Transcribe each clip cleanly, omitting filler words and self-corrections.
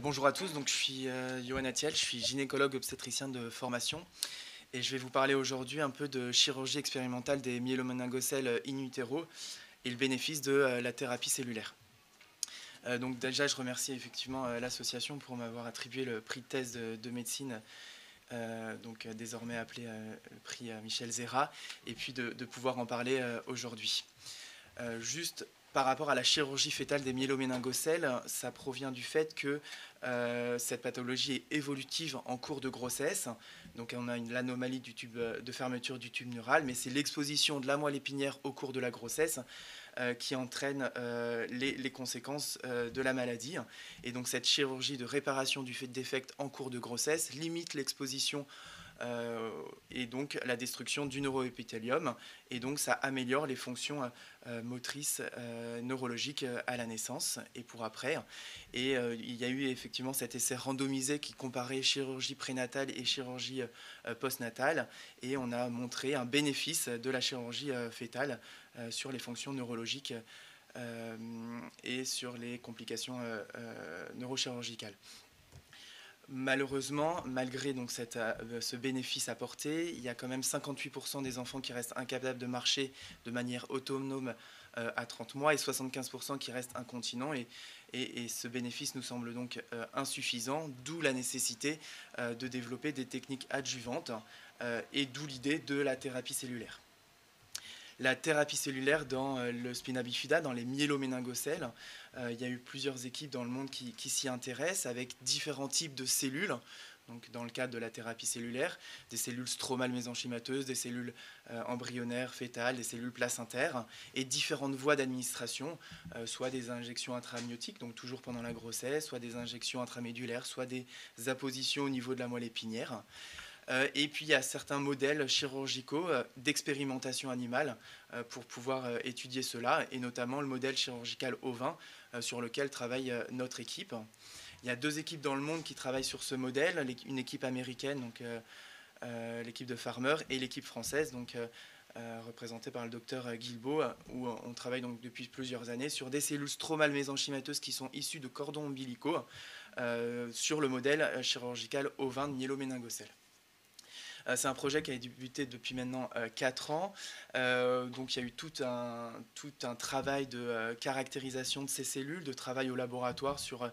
Bonjour à tous, donc je suis Johan Atiel, je suis gynécologue obstétricien de formation et je vais vous parler aujourd'hui un peu de chirurgie expérimentale des myéloméningocèles in utero et le bénéfice de la thérapie cellulaire. Donc déjà je remercie effectivement l'association pour m'avoir attribué le prix de thèse de médecine, désormais appelé le prix Michel Zera, et puis de pouvoir en parler aujourd'hui. Juste par rapport à la chirurgie fœtale des myéloméningocèles, ça provient du fait que cette pathologie est évolutive en cours de grossesse. Donc on a l'anomalie du tube de fermeture du tube neural, mais c'est l'exposition de la moelle épinière au cours de la grossesse qui entraîne les conséquences de la maladie. Et donc cette chirurgie de réparation du fait défect en cours de grossesse limite l'exposition et donc la destruction du neuroépithélium, et donc ça améliore les fonctions motrices neurologiques à la naissance et pour après. Et il y a eu effectivement cet essai randomisé qui comparait chirurgie prénatale et chirurgie postnatale, et on a montré un bénéfice de la chirurgie fœtale sur les fonctions neurologiques et sur les complications neurochirurgicales. Malheureusement, malgré donc ce bénéfice apporté, il y a quand même 58% des enfants qui restent incapables de marcher de manière autonome à 30 mois et 75% qui restent incontinents. Et ce bénéfice nous semble donc insuffisant, d'où la nécessité de développer des techniques adjuvantes et d'où l'idée de la thérapie cellulaire. La thérapie cellulaire dans le spina bifida, dans les myéloméningocèles. Il y a eu plusieurs équipes dans le monde qui s'y intéressent avec différents types de cellules. Donc, dans le cadre de la thérapie cellulaire, des cellules stromales mésenchymateuses, des cellules embryonnaires, fœtales, des cellules placentaires, et différentes voies d'administration, soit des injections intra-amniotiques, donc toujours pendant la grossesse, soit des injections intramédulaires, soit des appositions au niveau de la moelle épinière. Et puis il y a certains modèles chirurgicaux d'expérimentation animale pour pouvoir étudier cela, et notamment le modèle chirurgical ovin sur lequel travaille notre équipe. Il y a deux équipes dans le monde qui travaillent sur ce modèle, une équipe américaine, donc l'équipe de Farmer, et l'équipe française, donc représentée par le docteur Guilbeault, où on travaille donc depuis plusieurs années sur des cellules stromales mésenchymateuses qui sont issues de cordons ombilicaux sur le modèle chirurgical ovin de myéloméningocèle. C'est un projet qui a débuté depuis maintenant 4 ans. Donc il y a eu tout un travail de caractérisation de ces cellules, de travail au laboratoire sur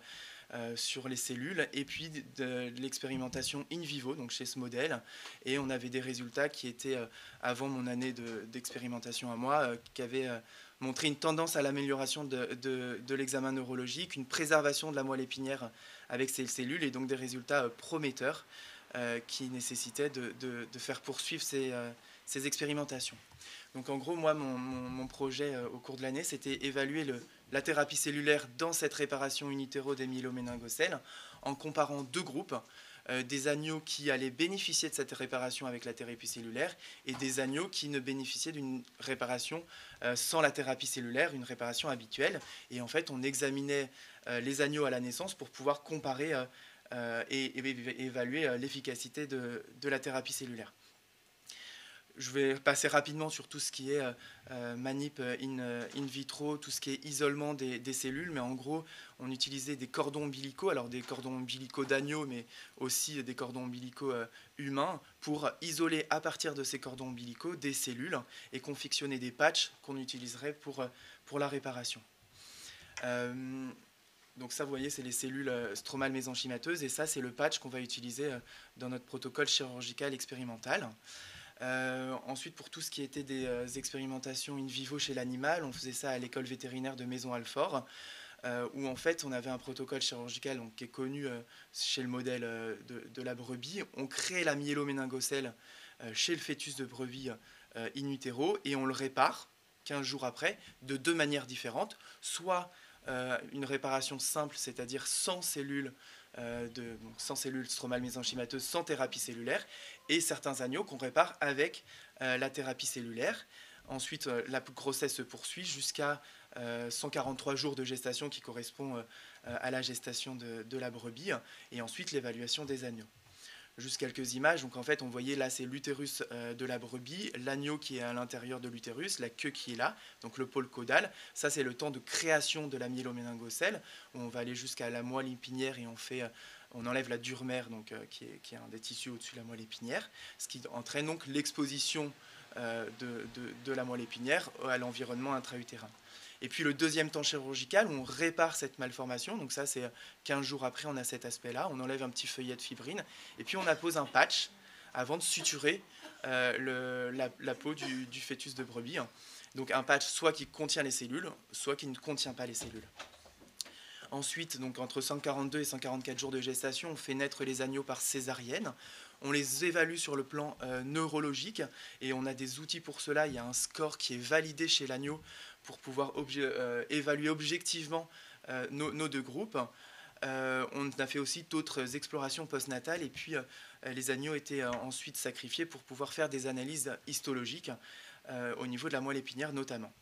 les cellules, et puis de l'expérimentation in vivo, donc chez ce modèle. Et on avait des résultats qui étaient, avant mon année d'expérimentation à moi, qui avaient montré une tendance à l'amélioration de l'examen neurologique, une préservation de la moelle épinière avec ces cellules, et donc des résultats prometteurs qui nécessitaient de faire poursuivre ces expérimentations. Donc en gros, moi, mon projet au cours de l'année, c'était évaluer la thérapie cellulaire dans cette réparation in utero des myéloméningocèles en comparant deux groupes, des agneaux qui allaient bénéficier de cette réparation avec la thérapie cellulaire et des agneaux qui ne bénéficiaient d'une réparation sans la thérapie cellulaire, une réparation habituelle. Et en fait, on examinait les agneaux à la naissance pour pouvoir comparer et évaluer l'efficacité de la thérapie cellulaire. Je vais passer rapidement sur tout ce qui est manip in vitro, tout ce qui est isolement des cellules, mais en gros, on utilisait des cordons ombilicaux, alors des cordons ombilicaux d'agneaux, mais aussi des cordons ombilicaux humains, pour isoler à partir de ces cordons ombilicaux des cellules et confectionner des patchs qu'on utiliserait pour la réparation. Donc ça, vous voyez, c'est les cellules stromales mésenchymateuses, et ça, c'est le patch qu'on va utiliser dans notre protocole chirurgical expérimental. Ensuite, pour tout ce qui était des expérimentations in vivo chez l'animal, on faisait ça à l'école vétérinaire de Maison-Alfort, où en fait on avait un protocole chirurgical donc, qui est connu chez le modèle de la brebis. On crée la myéloméningocèle chez le fœtus de brebis in utero, et on le répare 15 jours après de deux manières différentes, soit une réparation simple, c'est-à-dire sans cellules sans cellules stromales mésenchymateuses, sans thérapie cellulaire, et certains agneaux qu'on répare avec la thérapie cellulaire. Ensuite, la grossesse se poursuit jusqu'à 143 jours de gestation qui correspond à la gestation de la brebis, et ensuite l'évaluation des agneaux. juste quelques images. Donc en fait, on voyait là, c'est l'utérus de la brebis, l'agneau qui est à l'intérieur de l'utérus, la queue qui est là, donc le pôle caudal. Ça, c'est le temps de création de la myéloméningocèle, où on va aller jusqu'à la moelle épinière et on enlève la dure mère, donc, qui est un des tissus au-dessus de la moelle épinière, ce qui entraîne donc l'exposition de la moelle épinière à l'environnement intra-utérin. Et puis le deuxième temps chirurgical, où on répare cette malformation, donc ça c'est 15 jours après, on a cet aspect-là, on enlève un petit feuillet de fibrine, et puis on appose un patch avant de suturer la peau du fœtus de brebis. Donc un patch soit qui contient les cellules, soit qui ne contient pas les cellules. Ensuite, donc entre 142 et 144 jours de gestation, on fait naître les agneaux par césarienne. On les évalue sur le plan neurologique et on a des outils pour cela. Il y a un score qui est validé chez l'agneau pour pouvoir évaluer objectivement nos deux groupes. On a fait aussi d'autres explorations postnatales et puis les agneaux étaient ensuite sacrifiés pour pouvoir faire des analyses histologiques au niveau de la moelle épinière notamment.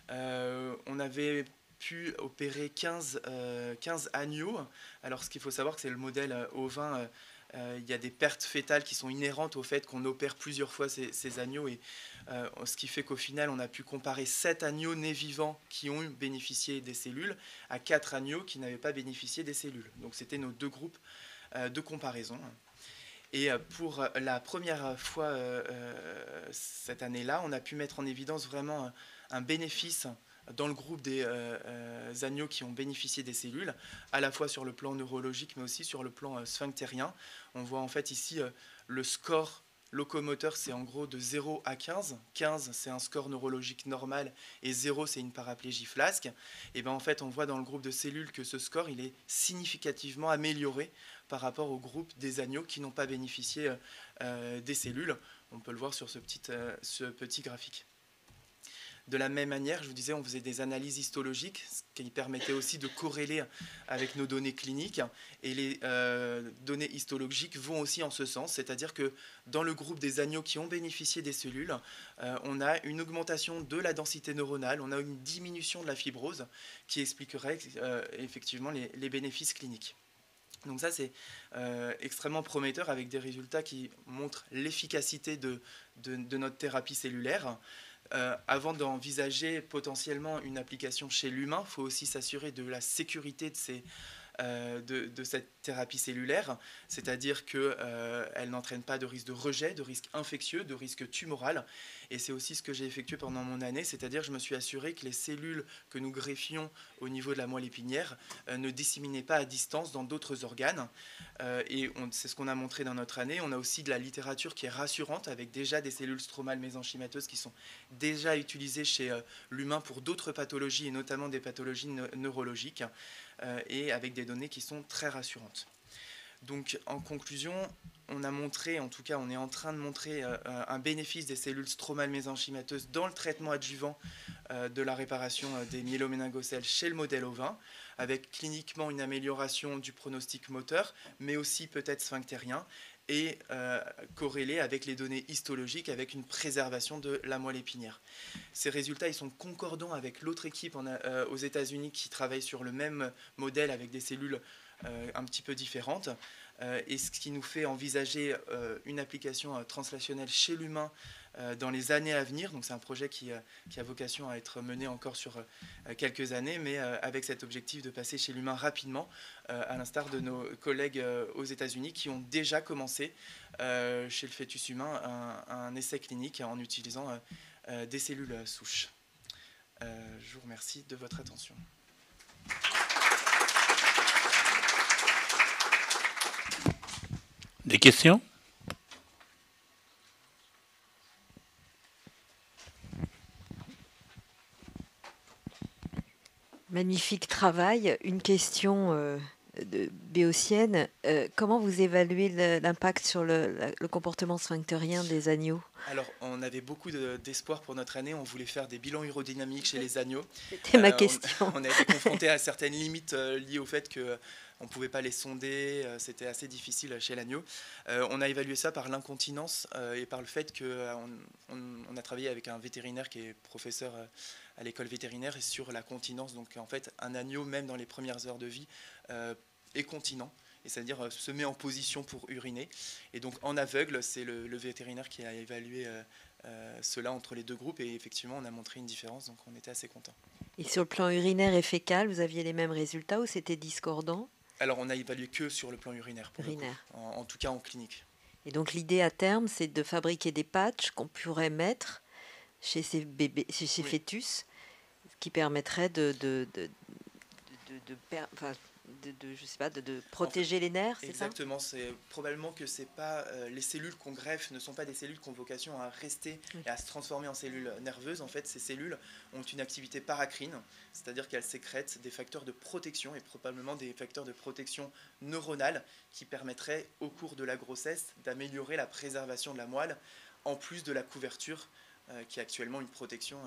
On avait pu opérer 15 agneaux. Alors ce qu'il faut savoir, c'est que le modèle ovin, il y a des pertes fétales qui sont inhérentes au fait qu'on opère plusieurs fois ces agneaux, et ce qui fait qu'au final on a pu comparer 7 agneaux nés vivants qui ont bénéficié des cellules à 4 agneaux qui n'avaient pas bénéficié des cellules. Donc c'était nos deux groupes de comparaison. Et pour la première fois cette année-là, on a pu mettre en évidence vraiment un bénéfice dans le groupe des agneaux qui ont bénéficié des cellules, à la fois sur le plan neurologique, mais aussi sur le plan sphinctérien. On voit en fait ici le score locomoteur, c'est en gros de 0 à 15. 15, c'est un score neurologique normal, et 0, c'est une paraplégie flasque. Et bien en fait, on voit dans le groupe de cellules que ce score, il est significativement amélioré par rapport au groupe des agneaux qui n'ont pas bénéficié des cellules. On peut le voir sur ce petit graphique. De la même manière, je vous disais, on faisait des analyses histologiques, ce qui permettait aussi de corréler avec nos données cliniques. Et les données histologiques vont aussi en ce sens, c'est-à-dire que dans le groupe des agneaux qui ont bénéficié des cellules, on a une augmentation de la densité neuronale, on a une diminution de la fibrose qui expliquerait effectivement les bénéfices cliniques. Donc ça, c'est extrêmement prometteur avec des résultats qui montrent l'efficacité de notre thérapie cellulaire. Avant d'envisager potentiellement une application chez l'humain, il faut aussi s'assurer de la sécurité de cette thérapie cellulaire, c'est-à-dire qu'elle n'entraîne pas de risque de rejet, de risque infectieux, de risque tumoral. Et c'est aussi ce que j'ai effectué pendant mon année, c'est-à-dire que je me suis assuré que les cellules que nous greffions au niveau de la moelle épinière ne disséminaient pas à distance dans d'autres organes. Et c'est ce qu'on a montré dans notre année. On a aussi de la littérature qui est rassurante, avec déjà des cellules stromales mésenchymateuses qui sont déjà utilisées chez l'humain pour d'autres pathologies, et notamment des pathologies neurologiques, et avec des données qui sont très rassurantes. Donc en conclusion, on a montré, en tout cas on est en train de montrer un bénéfice des cellules stromales mésenchymateuses dans le traitement adjuvant de la réparation des myéloméningocèles chez le modèle ovin, avec cliniquement une amélioration du pronostic moteur, mais aussi peut-être sphinctérien, et corrélé avec les données histologiques, avec une préservation de la moelle épinière. Ces résultats, ils sont concordants avec l'autre équipe aux États-Unis qui travaille sur le même modèle avec des cellules un petit peu différentes, et ce qui nous fait envisager une application translationnelle chez l'humain dans les années à venir. Donc c'est un projet qui a vocation à être mené encore sur quelques années, mais avec cet objectif de passer chez l'humain rapidement, à l'instar de nos collègues aux États-Unis qui ont déjà commencé chez le fœtus humain un essai clinique en utilisant des cellules souches. Je vous remercie de votre attention. Des questions? Magnifique travail. Une question béotienne. Comment vous évaluez l'impact sur le comportement sphinctérien des agneaux? Alors, on avait beaucoup d'espoir pour notre année. On voulait faire des bilans urodynamiques chez les agneaux. C'était ma question. On a été confronté à certaines limites liées au fait qu'on ne pouvait pas les sonder. C'était assez difficile chez l'agneau. On a évalué ça par l'incontinence et par le fait qu'on a travaillé avec un vétérinaire qui est professeur à l'école vétérinaire et sur la continence. Donc, en fait, un agneau, même dans les premières heures de vie, est continent. et c'est-à-dire se met en position pour uriner. Et donc en aveugle, c'est le vétérinaire qui a évalué cela entre les deux groupes, et effectivement on a montré une différence, donc on était assez contents. Et sur le plan urinaire et fécal, vous aviez les mêmes résultats ou c'était discordant? Alors on a évalué que sur le plan urinaire, pour le coup, Urinaire. en tout cas en clinique. Et donc l'idée à terme, c'est de fabriquer des patchs qu'on pourrait mettre chez ces bébés, chez ces Oui. fœtus, qui permettrait enfin, je sais pas, de protéger les nerfs, c'est ça? Exactement, c'est probablement que c'est pas les cellules qu'on greffe ne sont pas des cellules qui ont vocation à rester Oui. et à se transformer en cellules nerveuses. En fait, ces cellules ont une activité paracrine, c'est-à-dire qu'elles sécrètent des facteurs de protection, et probablement des facteurs de protection neuronale qui permettraient au cours de la grossesse d'améliorer la préservation de la moelle, en plus de la couverture qui est actuellement une protection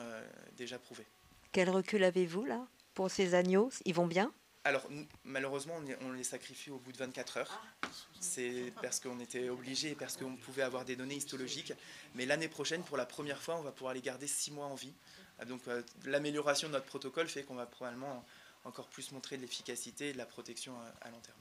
déjà prouvée. Quel recul avez-vous là pour ces agneaux? Ils vont bien? Alors, malheureusement, on les sacrifie au bout de 24 heures. C'est parce qu'on était obligé et parce qu'on pouvait avoir des données histologiques. Mais l'année prochaine, pour la première fois, on va pouvoir les garder 6 mois en vie. Donc, l'amélioration de notre protocole fait qu'on va probablement encore plus montrer de l'efficacité et de la protection à long terme.